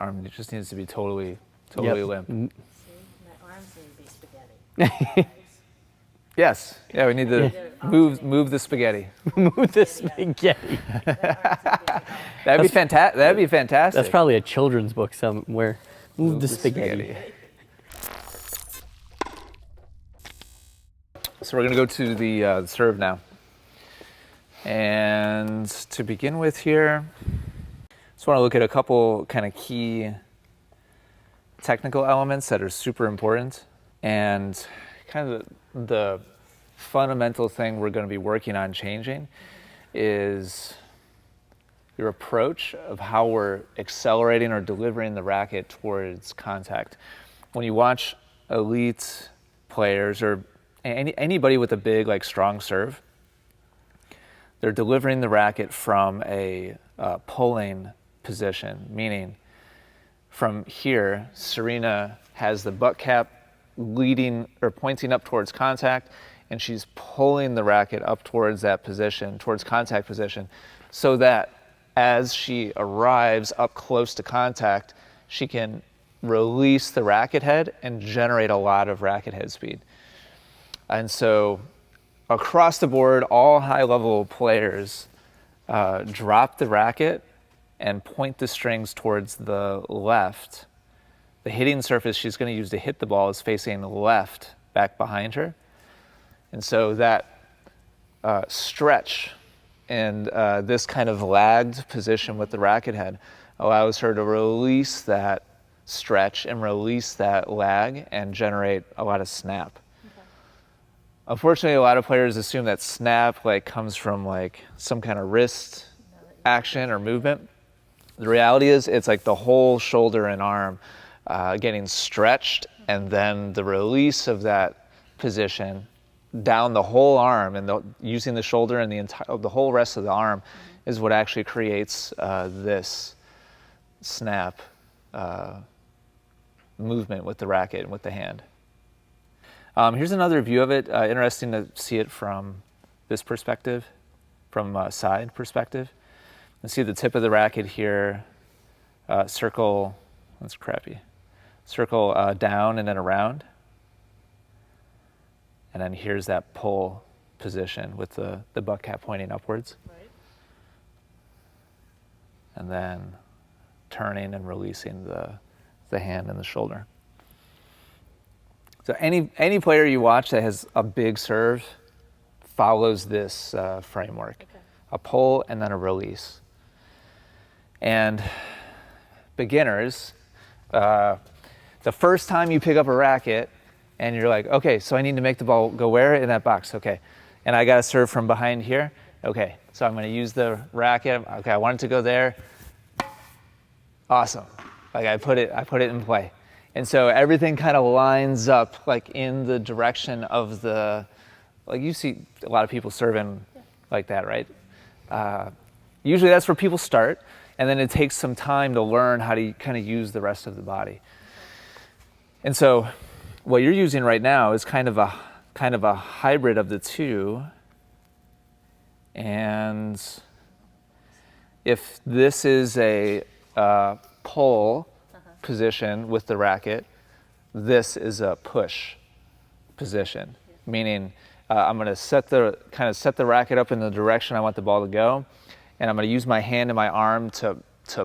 arm just needs to be totally limp. See, my arms need to be spaghetti. Yes. Yeah, we need to move the spaghetti. Move the spaghetti. That'd be fantastic. That'd be fantastic. That's probably a children's book somewhere. Move the spaghetti. So we're gonna go to the serve now. And to begin with here, just want to look at a couple kind of key technical elements that are super important, and kind of the fundamental thing we're going to be working on changing is your approach of how we're accelerating or delivering the racket towards contact. When you watch elite players or anybody with a big, like, strong serve, they're delivering the racket from a pulling position, meaning from here, Serena has the butt cap leading or pointing up towards contact, and she's pulling the racket up towards that position, towards contact position, so that as she arrives up close to contact, she can release the racket head and generate a lot of racket head speed. And so across the board, all high-level players drop the racket and point the strings towards the left. The hitting surface she's going to use to hit the ball is facing left, back behind her. And so that stretch and this kind of lagged position with the racket head allows her to release that stretch and release that lag and generate a lot of snap. Unfortunately, a lot of players assume that snap comes from some kind of wrist action or movement. The reality is it's like the whole shoulder and arm getting stretched, and then the release of that position down the whole arm and using the shoulder and the whole rest of the arm is what actually creates this snap movement with the racket and with the hand. Here's another view of it. Interesting to see it from this perspective, from a side perspective. You see the tip of the racket here, circle, that's crappy, circle down and then around. And then here's that pull position with the butt cap pointing upwards. Right. And then turning and releasing the hand and the shoulder. So any player you watch that has a big serve follows this framework. Okay. A pull and then a release. And beginners, the first time you pick up a racket and you're like, okay, so I need to make the ball go where? In that box, okay. And I got to serve from behind here. Okay, so I'm going to use the racket. Okay, I want it to go there. Awesome. I put it in play. And so everything kind of lines up in the direction of you see a lot of people serving like that, right? Usually that's where people start, and then it takes some time to learn how to kind of use the rest of the body. And so what you're using right now is kind of a hybrid of the two. And if this is a pull position with the racket, this is a push position, meaning I'm going to set the racket up in the direction I want the ball to go, and I'm going to use my hand and my arm to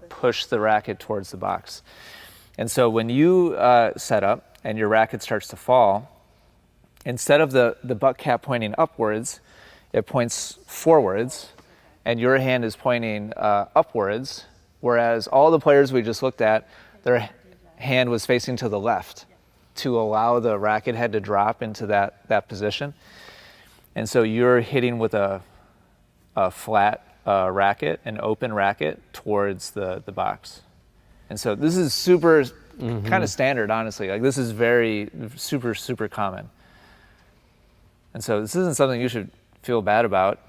push the racket towards the box. And so when you set up and your racket starts to fall, instead of the butt cap pointing upwards, it points forwards, and your hand is pointing upwards, whereas all the players we just looked at, their hand was facing to the left to allow the racket head to drop into that position. And so you're hitting with a flat racket, an open racket towards the box. And so this is super kind of standard, honestly. This is very super, super common. And so this isn't something you should feel bad about.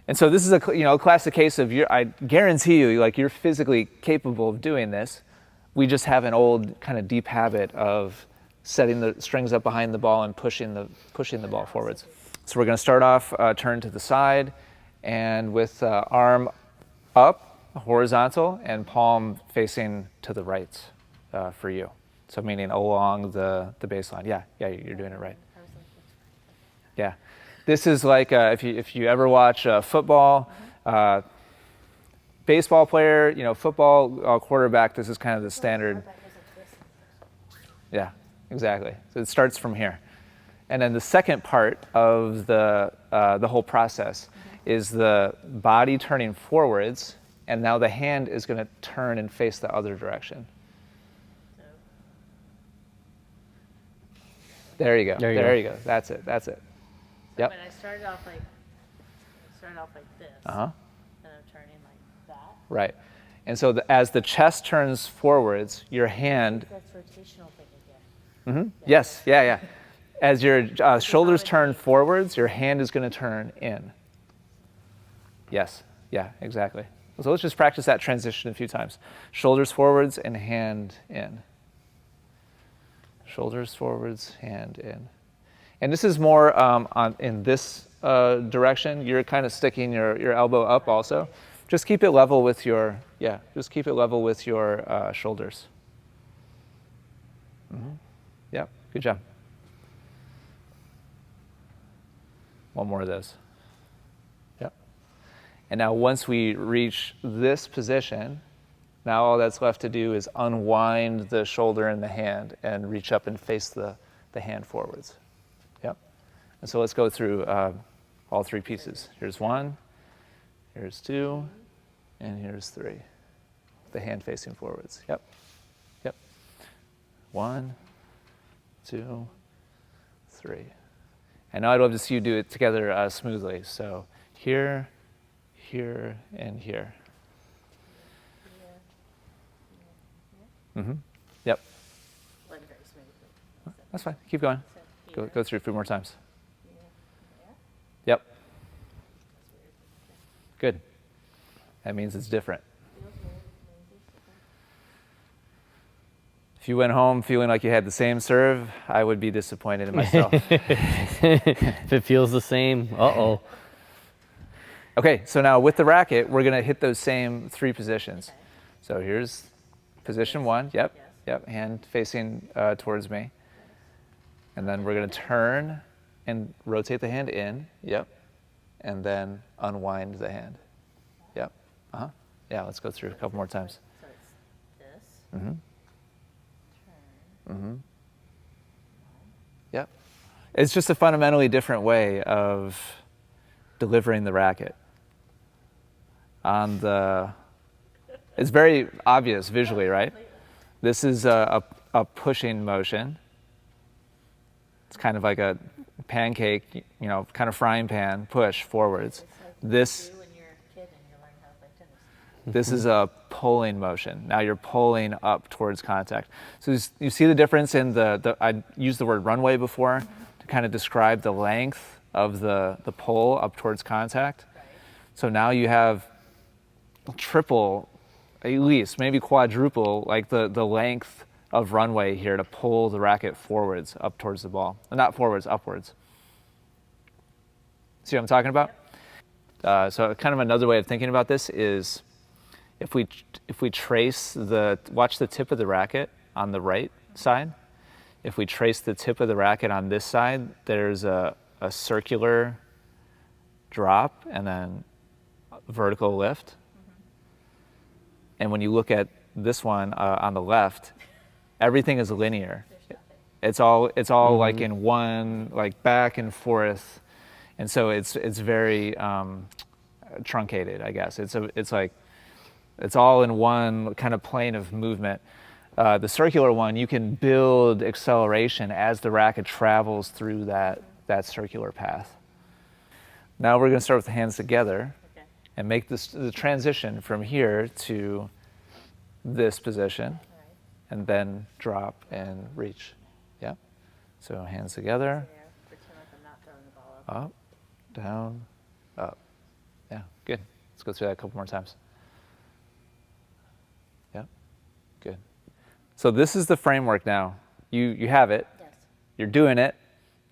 And so this is a classic case of I guarantee you, you're physically capable of doing this. We just have an old kind of deep habit of setting the strings up behind the ball and pushing the ball forwards. So we're going to start off turn to the side, and with arm up horizontal and palm facing to the right for you. So meaning along the baseline. Yeah, you're doing it right. I was like, that's Yeah. This is like if you ever watch football, baseball player, football quarterback, this is kind of the standard. right. That goes like this. Yeah, exactly. So it starts from here. And then the second part of the whole process is the body turning forwards, and now the hand is going to turn and face the other direction. So, There you go. There you go. That's it. so Yep. when I started off like this, Uh-huh. then I'm turning like that. Right. And so as the chest turns forwards, your hand. That's rotational thing again. Yes. Yeah. As your shoulders turn forwards, your hand is going to turn in. Yes. Yeah, exactly. So let's just practice that transition a few times. Shoulders forwards and hand in. Shoulders forwards, hand in. And this is more in this direction. You're kind of sticking your elbow up also. Just keep it level with your, shoulders. Yep, good job. One more of those. Yep. And now once we reach this position, now all that's left to do is unwind the shoulder and the hand and reach up and face the hand forwards. Yep. And so let's go through all three pieces. Here's one, here's two, and here's three. The hand facing forwards. Yep. 1, 2, 3. And now I'd love to see you do it together smoothly. So here, here, and here. Yep. Wasn't very smooth. That's fine. Keep going. So Go through a few more times. here. Yep. That's weird. Good. That means it's different. Feels weird. Maybe. If you went home feeling like you had the same serve, I would be disappointed in myself. If it feels the same, uh-oh. Okay, so now with the racket, we're going to hit those same three positions. Okay. So here's position 1. Yep. Yes. Yep. Hand facing towards me. And then we're going to turn and rotate the hand in. Yep. And then unwind the hand. Yep. Uh-huh. Yeah, let's go through a couple more times. So it's this. Mm-hmm. Turn. Mm-hmm. Yep. It's just a fundamentally different way of delivering the racket. It's very obvious visually, right? This is a pushing motion. It's kind of like a pancake, kind of frying pan push forwards. It's like This you do when you're a kid and you're learning how to play tennis. This is a pulling motion. Now you're pulling up towards contact. So you see the difference in I used the word runway before to kind of describe the length of the pull up towards contact. Right. So now you have triple, at least, maybe quadruple, like the length of runway here to pull the racket forwards up towards the ball. Not forwards, upwards. See what I'm talking about? So kind of another way of thinking about this is if we trace watch the tip of the racket on the right side. If we trace the tip of the racket on this side, there's a circular drop and then vertical lift. And when you look at this one on the left, everything is linear. It's all like in one, like back and forth, and so it's very truncated, I guess. It's all in one kind of plane of movement. The circular one, you can build acceleration as the racket travels through that circular path. Now we're going to start with the hands together. Okay. And make the transition from here to this position, All right. and then drop and reach. Yeah. So hands together, There. Pretend like I'm not throwing the ball up. up, down, up. Yeah, good. Let's go through that a couple more times. Yeah, good. So this is the framework now. You have it. Yes. You're doing it.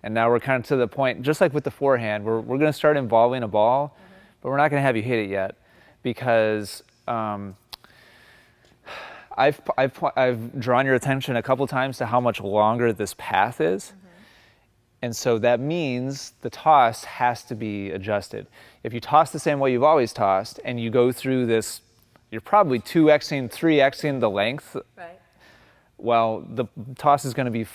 And now we're kind of to the point, just like with the forehand, we're going to start involving a ball, but we're not going to have you hit it yet because I've drawn your attention a couple times to how much longer this path is. And so that means the toss has to be adjusted. If you toss the same way you've always tossed and you go through this, you're probably 2xing, 3xing the length. Right. Well, the toss is going to be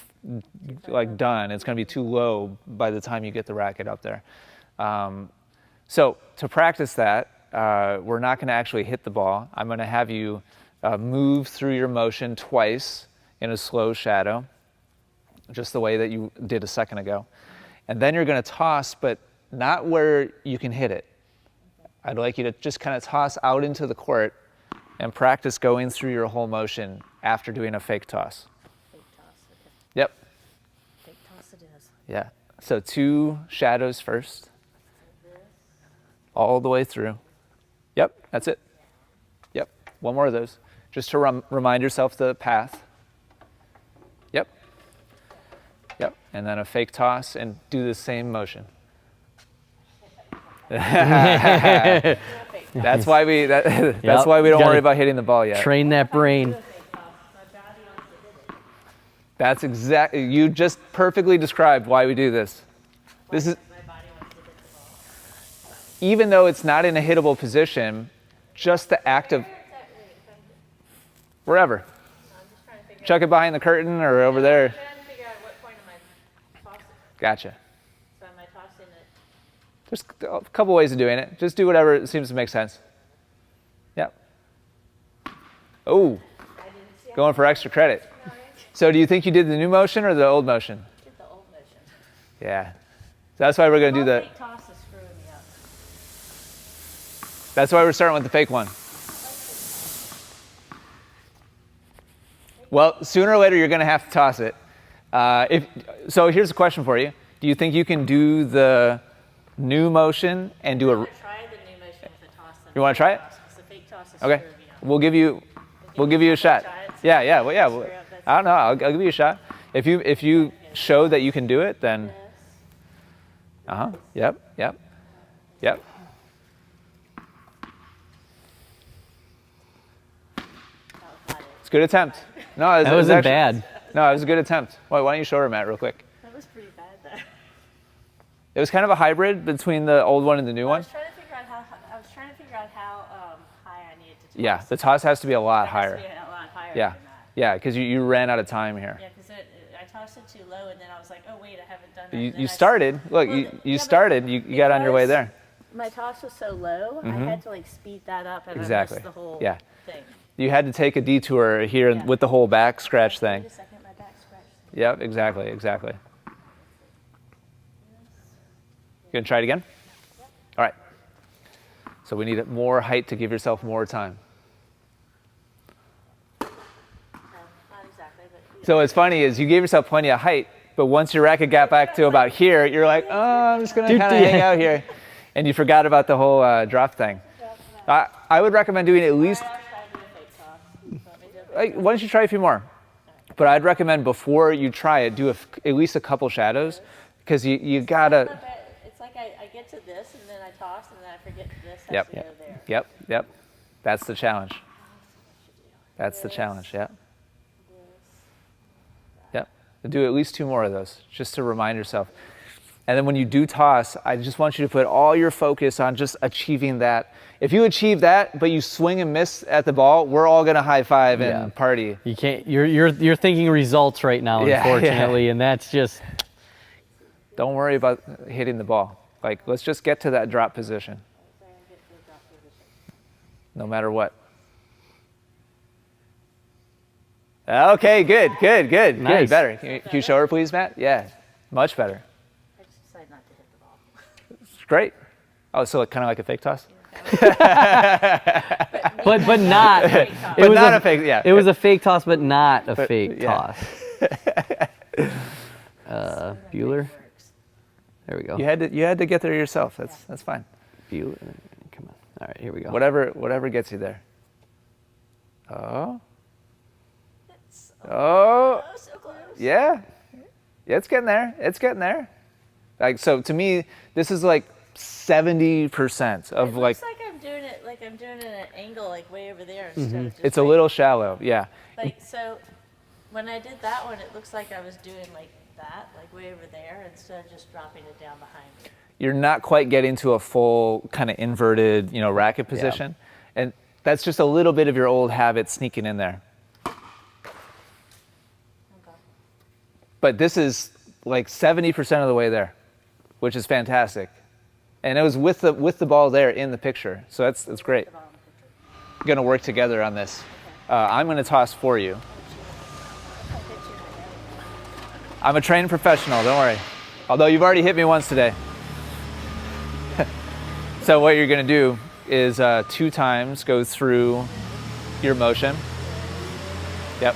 like done. It's going to be too low by the time you get the racket up there. So to practice that, we're not going to actually hit the ball. I'm going to have you move through your motion twice in a slow shadow, just the way that you did a second ago. And then you're going to toss, but not where you can hit it. I'd like you to just kind of toss out into the court and practice going through your whole motion after doing a fake toss. Fake toss, okay. Yep. Fake toss it is. Yeah. So 2 shadows first, Like this. all the way through. Yep, that's it. Yep, one more of those. Just to remind yourself the path. Yep. Yep, and then a fake toss and do the same motion. That's why we that's why we don't worry about hitting the ball yet. Train that brain. That's exactly, you just perfectly described why we do this. This is, My body wants to hit the ball. even though it's not in a hittable position, just the act of wherever. I'm just trying to figure Chuck it behind the curtain or over there. I'm trying to figure out what point am I tossing. Gotcha. So am I tossing it? There's a couple ways of doing it. Just do whatever seems to make sense. Yep. Oh, I didn't see going for extra credit. So do you think you did the new motion or the old motion? I did the old motion. Yeah. So that's why we're going to do the, Fake toss is screwing me up. that's why we're starting with the fake one. Well, sooner or later you're going to have to toss it. So here's a question for you. Do you think you can do the new motion and do I'm a, going to try the new motion with the toss. You wanna try it? Because the fake toss is okay, screwing me up. we'll give you a shot. Try it? Yeah, yeah, well, yeah. Screw up, that's I don't know, I'll give you a shot. If you show that you can do it, then, This. yep. That was not it. It's a good attempt. No, That wasn't bad. No, it was a good attempt. Why don't you show her, Matt, real quick? That was pretty bad though. It was kind of a hybrid between the old one and the new I one. was trying to figure out how high I needed to toss. Yeah, the toss has to be a lot It has to higher. be a lot higher Yeah, than that. yeah, because you ran out of time here. Yeah, because I tossed it too low, and then I was like, oh wait, I haven't done that. You, And then you I- started. Look, Well, you yeah, but started. You got on your way because there. My toss was so low, I had to like speed that up, and Exactly. I missed the whole Yeah. thing. You had to take a detour here Yeah. with the whole back scratch thing. Wait a second, my back scratched. Yep, exactly. You gonna try it again? All right. So we need more height to give yourself more time. No, not exactly, but So what's funny is you gave yourself plenty of height, but once your racket got back to about here, you're like, oh, I'm just gonna kind of hang out here, and you forgot about the whole drop thing. I would recommend doing at least. I'll try to do a fake toss. You want me to do a fake Like, why don't you try a few more? But I'd recommend before you try it, do at least a couple shadows, because you gotta. toss? It's like I get to this, and then I toss, and then I forget this has Yep. to go there. Yep. That's the challenge. That's the challenge. Yep. Yep. Do at least 2 more of those, just to remind yourself. And then when you do toss, I just want you to put all your focus on just achieving that. If you achieve that, but you swing and miss at the ball, we're all gonna high five and Yeah. party. You can't. You're thinking results right now, Yeah, unfortunately, and that's just. Don't worry about hitting the ball. Like, let's just get to that drop position, no matter what. Okay, good. Nice. Better. Can you show her, please, Matt? Yeah, much better. I just decided not to hit the ball. It's great. Oh, so kind of like a fake toss? But not. Fake toss. But not a fake, yeah. It was a fake toss, but not a fake yeah. toss. Bueller. There we go. You had to get there yourself. That's fine. Bueller. Come on. All right, here we go. Whatever gets you there. Oh, Oh, so close. yeah. It's getting there. Like, so to me, this is like 70% of It like. looks like I'm doing it like I'm doing it at an angle, like way over there instead of just It's a right- little shallow, yeah. Like, so when I did that one, it looks like I was doing like that, like way over there, instead of just dropping it down behind me. You're not quite getting to a full kind of inverted, racket position. And that's just a little bit of your old habit sneaking in there. Okay. But this is like 70% of the way there, which is fantastic. And it was with the ball there in the picture. So that's great. The bottom picture. We're going to work together on this. I'm going to toss for you. I'm a trained professional, don't worry. Although you've already hit me once today. So what you're going to do is 2 times go through your motion. Yep.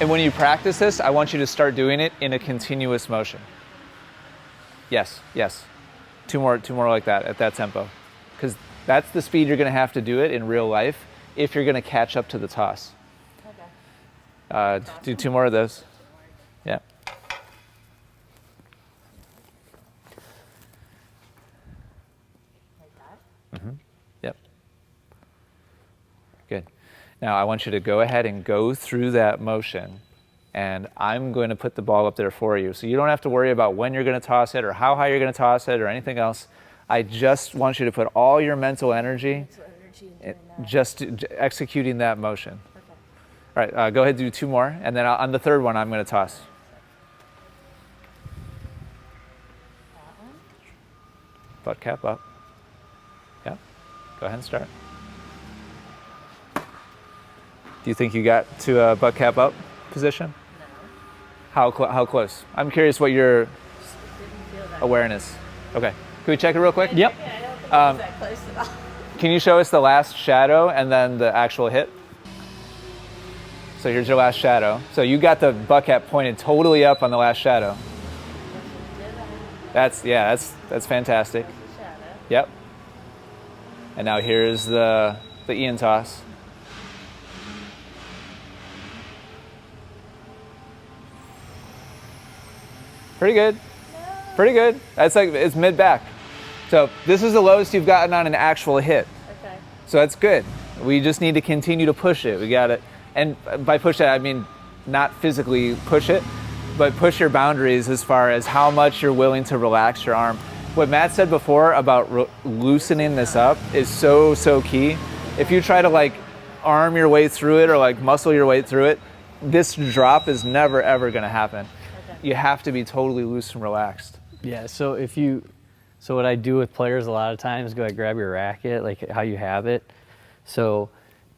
And when you practice this, I want you to start doing it in a continuous motion. Yes, yes. 2 more like that at that tempo. Because that's the speed you're going to have to do it in real life if you're going to catch up to the toss. Okay. Do 2 more of those. Yeah. Like that? Yep. Good. Now I want you to go ahead and go through that motion, and I'm going to put the ball up there for you. So you don't have to worry about when you're going to toss it or how high you're going to toss it or anything else. I just want you to put all your mental energy So energy in doing that. just executing that motion. Okay. All right, go ahead and do 2 more, and then on the 3rd one, I'm going to toss. That one? Butt cap up. Yeah. Go ahead and start. Do you think you got to a butt cap up position? No. How close? I'm curious what your Didn't feel that. awareness. Okay. Can we check it real quick? Yep. Yeah, I don't think it was that close at all. Can you show us the last shadow and then the actual hit? So here's your last shadow. So you got the butt cap pointed totally up on the last shadow. That's fantastic. The shadow. Yep. And now here's the Ian toss. Pretty good. Pretty good. That's like, it's mid back. So this is the lowest you've gotten on an actual hit. Okay. So that's good. We just need to continue to push it. We got it. And by push it, I mean not physically push it, but push your boundaries as far as how much you're willing to relax your arm. What Matt said before about loosening this up is so key. If you try to like arm your way through it or like muscle your way through it, this drop is never ever going to happen. Okay. You have to be totally loose and relaxed. Yeah, so what I do with players a lot of times, go grab your racket, like how you have it. So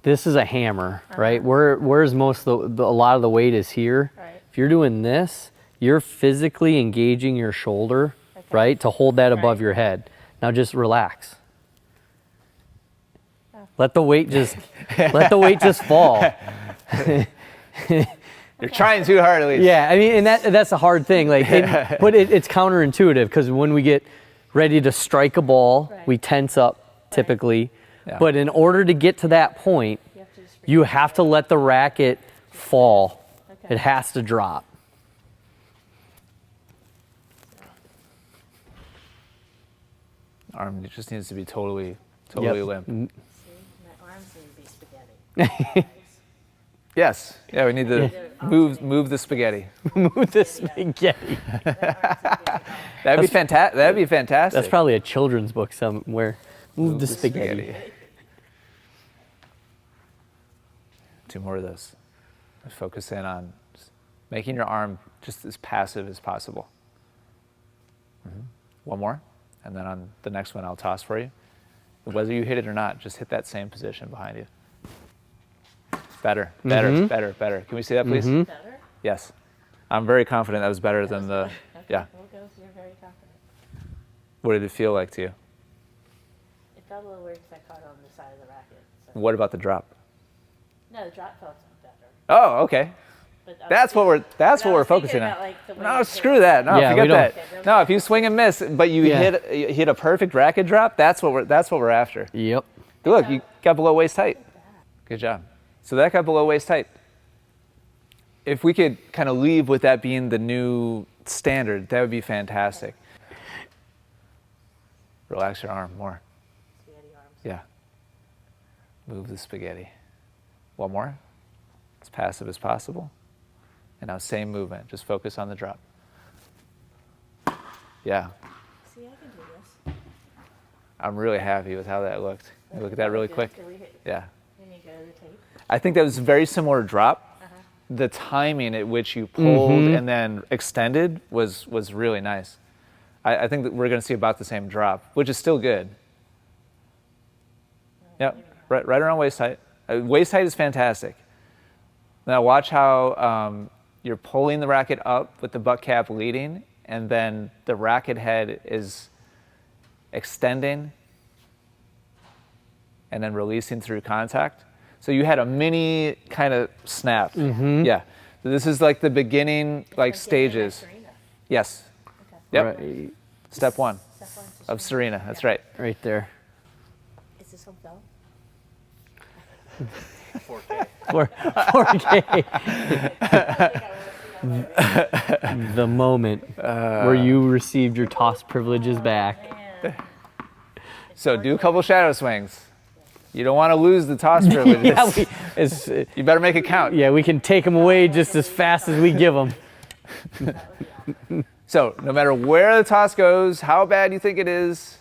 this is a hammer, right? Where's most of a lot of the weight is here. Right. If you're doing this, you're physically engaging your shoulder, right, to hold that above Right. your head. Now just relax. Let the weight just fall. You're trying too hard, Elise. Yeah, I mean, and that's a hard thing. Like, but it's counterintuitive because when we get ready to strike a ball, Right. we tense up typically. Yeah. But in order to get to that point, You have to just you have to let the racket fall. Okay. It has to drop. Arm just needs to be totally Yep. limp. see, my arms need to be spaghetti. Yes. Yeah, we need to move the spaghetti. Move this spaghetti. That'd be fantastic. That'd be fantastic. That's probably a children's book somewhere. Move the spaghetti. 2 more of those. Let's focus in on just making your arm just as passive as possible. 1 more, and then on the next one I'll toss for you. Whether you hit it or not, just hit that same position behind you. Better. Can we see that, please? Better? Yes. I'm very confident that was better than the, Okay. yeah. We'll go with you're very confident. What did it feel like to you? It felt a little weird because I caught it on the side of the racket. So. What about the drop? No, the drop felt better. Oh, okay. But I was That's what thinking- we're but I was thinking focusing on. about, like, the way No, you screw hit it. that. No, Yeah, forget we don't- that. No, if you swing and miss, but you Yeah. hit a perfect racket drop, that's what we're after. Yep. Look, you got below waist height. Good job. So that got below waist height. If we could kind of leave with that being the new standard, that would be fantastic. Relax your arm more. Spaghetti arms. Yeah. Move the spaghetti. One more. As passive as possible. And now same movement. Just focus on the drop. Yeah. See, I can do this. I'm really happy with how that looked. Look at that really quick. Yeah. Then you go to the tape. I think that was a very similar drop. The timing at which you pulled and then extended was really nice. I think that we're going to see about the same drop, which is still good. Yep, right around waist height. Waist height is fantastic. Now watch how you're pulling the racket up with the butt cap leading, and then the racket head is extending and then releasing through contact. So you had a mini kind of snap. Yeah. So this is like the beginning, like stages. Yes. Okay. Yep. Right, Step one Step one is of Serena. That's right. right there. Is this on film? 4K. The moment where you received your toss privileges back. Man. So do a couple shadow swings. You don't want to lose the toss privileges. Yeah, You better make it count. yeah, we can take them away just as fast as we give them. So no matter where the toss goes, how bad you think it is.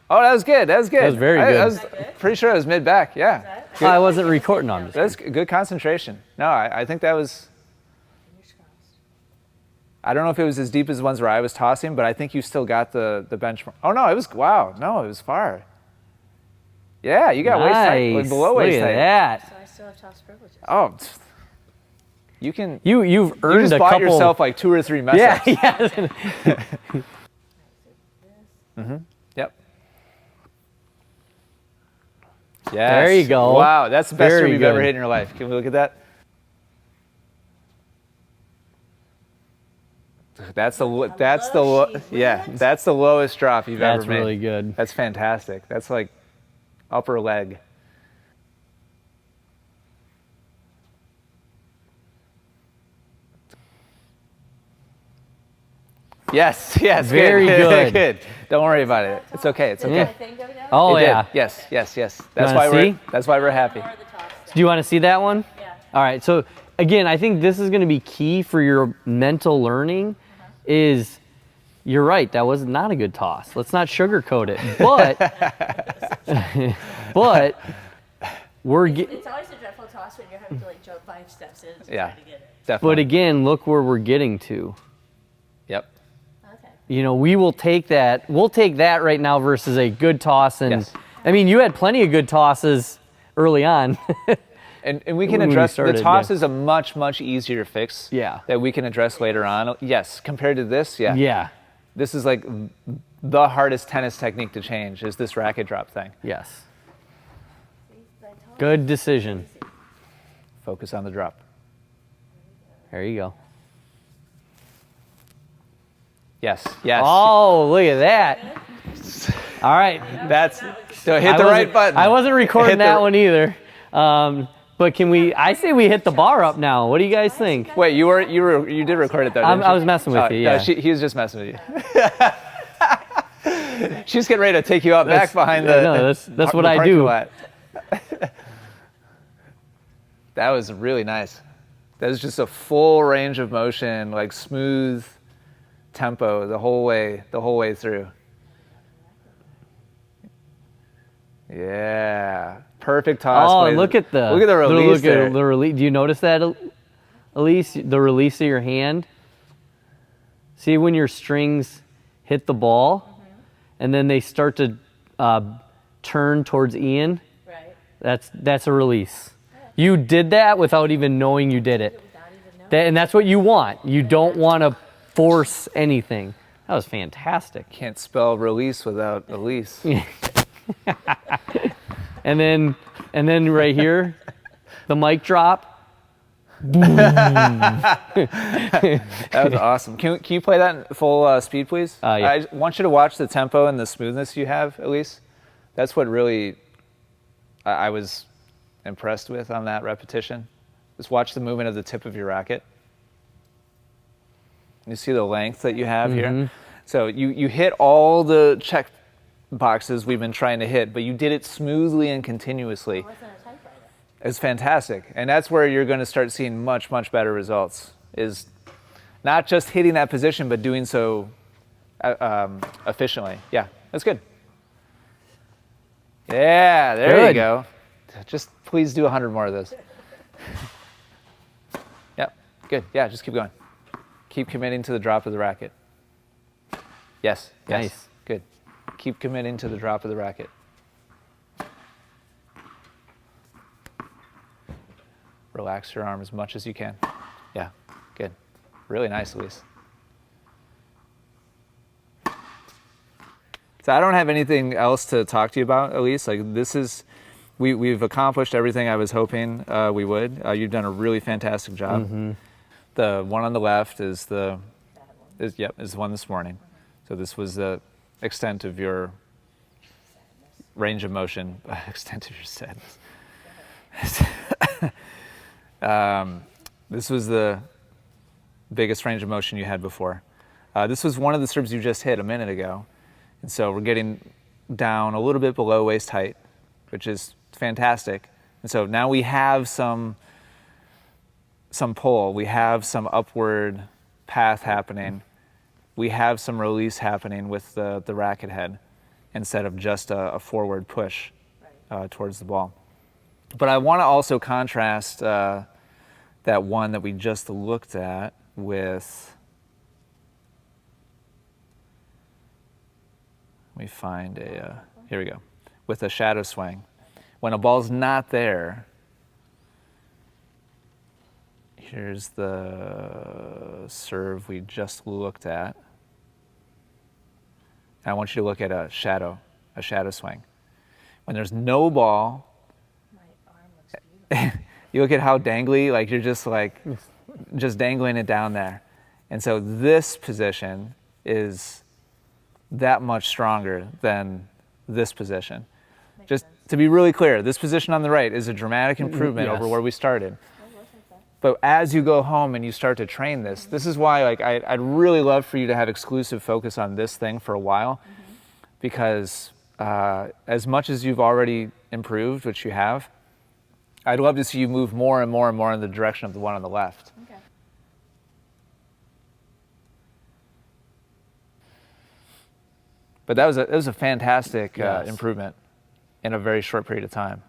Oh, that was good. That was good. That was very good. I was pretty sure it was mid-back. Yeah. I wasn't recording on this. That's good concentration. No, I think that was, Fingers crossed. I don't know if it was as deep as the ones where I was tossing, but I think you still got the benchmark. Oh, no, it was, wow. No, it was far. Yeah, you got waist height, like below waist Look height. at that. So I still have toss privileges. Oh, you can, You've you earned just a bought couple. yourself like 2 or 3 mess Yeah, ups. yeah. Yep. Yes. There you go. Wow, that's the best Very serve you've ever good. hit in your life. Can we look at that? That's the yeah, that's the lowest drop you've That's ever made. really good. That's fantastic. That's like upper leg. Yes, Very good. good. Don't worry about it. It's okay. It's okay. Yeah. My thing go down? Oh It did. yeah. Yes. That's wanna why see? we're happy. Or the toss. Do you want to see that one? Yeah. All right. So again, I think this is going to be key for your mental learning. Is you're right. That was not a good toss. Let's not sugarcoat it. But we're It's always a dreadful toss when you're having to like jump 5 steps in to Yeah. try to get it. Definitely. but again, look where we're getting to. Yep. Okay. You know, we will take that. We'll take that right now versus a good toss. And Yes. I mean, you had plenty of good tosses early on. And we can When we address started, the toss yeah. is a much easier fix. Yeah. That we can address later on. Yes, compared to this, yeah. Yeah. This is like the hardest tennis technique to change is this racket drop thing. Yes. See, I told you. Good decision. Focus on the drop. There you go. Yes. Oh, look at that. All right. That's so hit I the right wasn't- button. I wasn't recording Hit the- that one either. But can we? I say we hit the bar up now. What do you guys think? Wait, you did record it though. Didn't I you? was messing with you. Yeah. No, he was just messing with you. She's getting ready to take you out back behind the. no, that's the what I parking do. lot. That was really nice. That was just a full range of motion, like smooth tempo the whole way through. Yeah, perfect toss. Oh, Wait, look at the release there. the release. Do you notice that, Elise? The release of your hand. See when your strings hit the ball, and then they start to turn towards Ian. Right. That's a release. You did that without even knowing you did it. Without even knowing. And that's what you want. You don't want to force anything. That was fantastic. Can't spell release without Elise. And then right here, the mic drop. That was awesome. Can you play that in full speed, please? Yeah. I want you to watch the tempo and the smoothness you have, Elise. That's what really I was impressed with on that repetition. Just watch the movement of the tip of your racket. You see the length that you have here. So you hit all the boxes we've been trying to hit, but you did it smoothly and continuously. It wasn't a typewriter. It's fantastic. And that's where you're going to start seeing much, much better results, is not just hitting that position, but doing so efficiently. Yeah, that's good. Yeah, there you Good. go. Just please do 100 more of those. Yep, good. Yeah, just keep going. Keep committing to the drop of the racket. Yes, yes. Nice. Good. Keep committing to the drop of the racket. Relax your arm as much as you can. Yeah, good. Really nice, Elise. So I don't have anything else to talk to you about, Elise. Like, this is, we've accomplished everything I was hoping we would. You've done a really fantastic job. Mm-hmm. The one on the left is the That one. is the one this morning. So this was the extent of your range of motion, extent of your sadness. This was the biggest range of motion you had before. This was one of the serves you just hit a minute ago. And so we're getting down a little bit below waist height, which is fantastic. And so now we have some pull, we have some upward path happening, we have some release happening with the racket head instead of just a forward push towards the ball. But I want to also contrast that one that we just looked at with, let me find here we go, with a shadow swing. When a ball's not there, here's the serve we just looked at. I want you to look at a shadow swing. When there's no ball, My arm looks beautiful. you look at how dangly, like you're just dangling it down there. And so this position is that much stronger than this position. Makes Just sense. to be really clear, this position on the right is a dramatic improvement over Yes. where we started. I wasn't that. But as you go home and you start to train this is why, like, I'd really love for you to have exclusive focus on this thing for a while, because as much as you've already improved, which you have, I'd love to see you move more and more and more in the direction of the one on the left. Okay. But that was a fantastic Yes. improvement in a very short period of time.